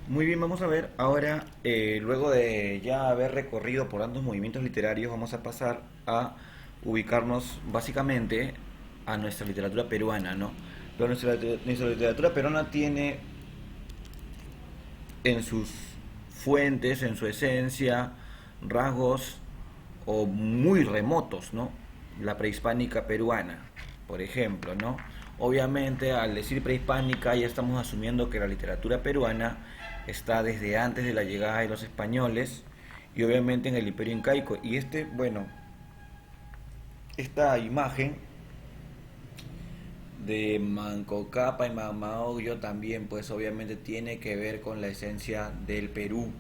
Muy bien, vamos a ver ahora, luego de ya haber recorrido por tantos movimientos literarios, vamos a pasar a ubicarnos básicamente a nuestra literatura peruana, ¿no? Pero nuestra literatura peruana tiene en sus fuentes, en su esencia, rasgos o muy remotos, ¿no? La prehispánica peruana, por ejemplo, ¿no? Obviamente, al decir prehispánica ya estamos asumiendo que la literatura peruana está desde antes de la llegada de los españoles y obviamente en el Imperio Incaico. Y bueno, esta imagen de Manco Cápac y Mama Ocllo también, pues obviamente tiene que ver con la esencia del Perú,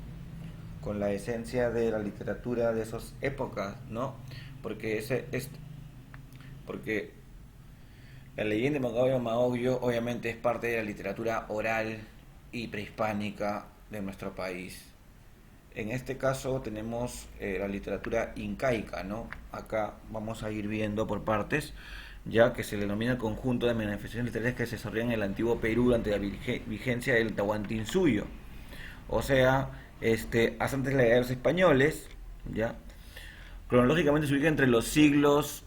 con la esencia de la literatura de esas épocas, ¿no? Porque porque la leyenda de Manco Cápac y Mama Ocllo obviamente es parte de la literatura oral y prehispánica de nuestro país. En este caso tenemos la literatura incaica, ¿no? Acá vamos a ir viendo por partes, ya que se le denomina el conjunto de manifestaciones literarias que se desarrollan en el antiguo Perú durante la vigencia del Tahuantinsuyo. O sea, hasta antes de la llegada de los españoles, ¿ya? Cronológicamente se ubica entre los siglos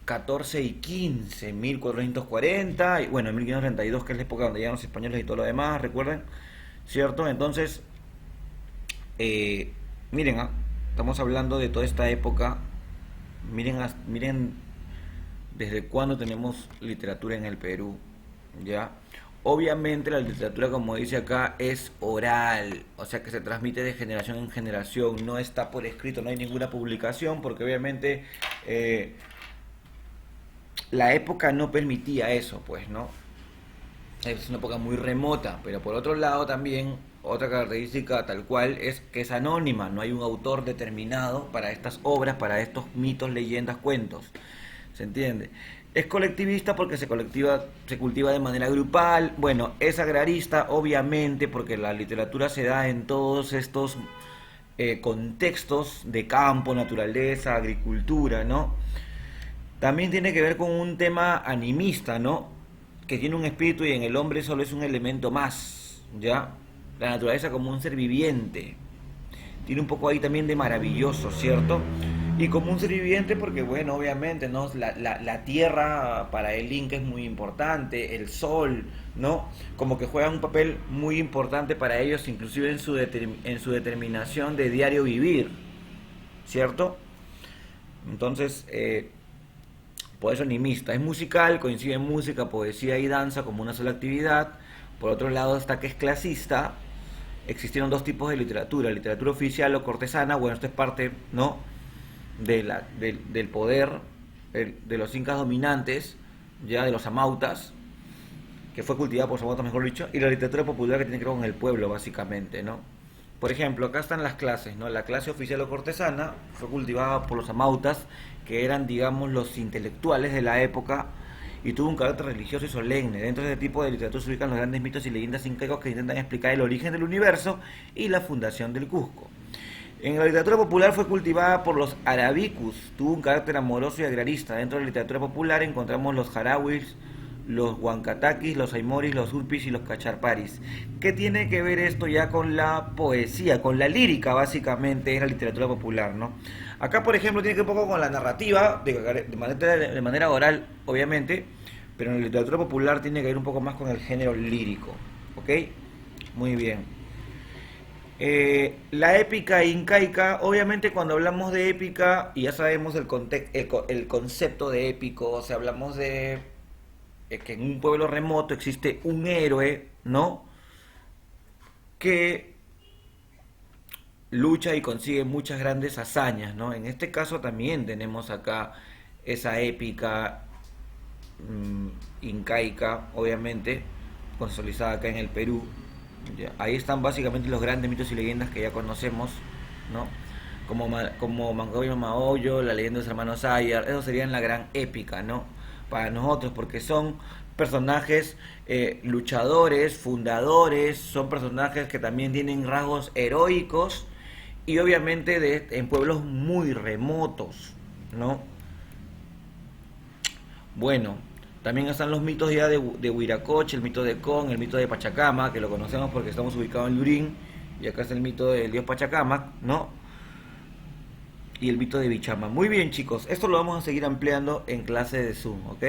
XIV y XV, 1440, y bueno, en 1532, que es la época donde llegan los españoles y todo lo demás, recuerden, ¿cierto? Entonces, eh, miren, estamos hablando de toda esta época. Miren desde cuándo tenemos literatura en el Perú, ¿ya? Obviamente la literatura, como dice acá, es oral, o sea que se transmite de generación en generación, no está por escrito, no hay ninguna publicación, porque obviamente la época no permitía eso, pues, ¿no? Es una época muy remota, pero por otro lado también otra característica tal cual es que es anónima, no hay un autor determinado para estas obras, para estos mitos, leyendas, cuentos. ¿Se entiende? Es colectivista porque se cultiva de manera grupal. Bueno, es agrarista, obviamente, porque la literatura se da en todos estos contextos de campo, naturaleza, agricultura, ¿no? También tiene que ver con un tema animista, ¿no? Que tiene un espíritu y en el hombre solo es un elemento más, ¿ya? La naturaleza como un ser viviente. Tiene un poco ahí también de maravilloso, ¿cierto? Y como un ser viviente porque, bueno, obviamente, ¿no? La tierra para el Inca es muy importante, el sol, ¿no? Como que juegan un papel muy importante para ellos, inclusive en su determinación de diario vivir, ¿cierto? Entonces, por eso animista. Es musical, coincide en música, poesía y danza como una sola actividad. Por otro lado está que es clasista. Existieron dos tipos de literatura, literatura oficial o cortesana. Bueno, esto es parte, ¿no? Del poder de los incas dominantes, ya de los amautas, que fue cultivada por los amautas, mejor dicho, y la literatura popular que tiene que ver con el pueblo, básicamente, ¿no? Por ejemplo, acá están las clases, ¿no? La clase oficial o cortesana fue cultivada por los amautas, que eran, digamos, los intelectuales de la época, y tuvo un carácter religioso y solemne. Dentro de este tipo de literatura se ubican los grandes mitos y leyendas incaicos que intentan explicar el origen del universo y la fundación del Cusco. En la literatura popular fue cultivada por los arabicus, tuvo un carácter amoroso y agrarista. Dentro de la literatura popular encontramos los jarawis, los huancatakis, los aimoris, los urpis y los cacharparis. ¿Qué tiene que ver esto ya con la poesía, con la lírica básicamente en la literatura popular, ¿no? Acá, por ejemplo, tiene que ver un poco con la narrativa, de manera oral, obviamente, pero en la literatura popular tiene que ver un poco más con el género lírico, ¿ok? Muy bien. La épica incaica, obviamente cuando hablamos de épica, y ya sabemos el concepto de épico, o sea, hablamos de que en un pueblo remoto existe un héroe, ¿no? Que lucha y consigue muchas grandes hazañas, ¿no? En este caso también tenemos acá esa épica mmm, incaica, obviamente, consolidada acá en el Perú. Ya, ahí están básicamente los grandes mitos y leyendas que ya conocemos, ¿no? Como Mancoba y Mamaollo, la leyenda de los hermanos Ayar, eso serían la gran épica, ¿no? Para nosotros, porque son personajes luchadores, fundadores, son personajes que también tienen rasgos heroicos y obviamente en pueblos muy remotos, ¿no? Bueno, También están los mitos ya de Huiracocha, el mito de Con, el mito de Pachacama, que lo conocemos porque estamos ubicados en Lurín, y acá está el mito del dios Pachacamac, ¿no? Y el mito de Bichama. Muy bien, chicos, esto lo vamos a seguir ampliando en clase de Zoom, ¿ok?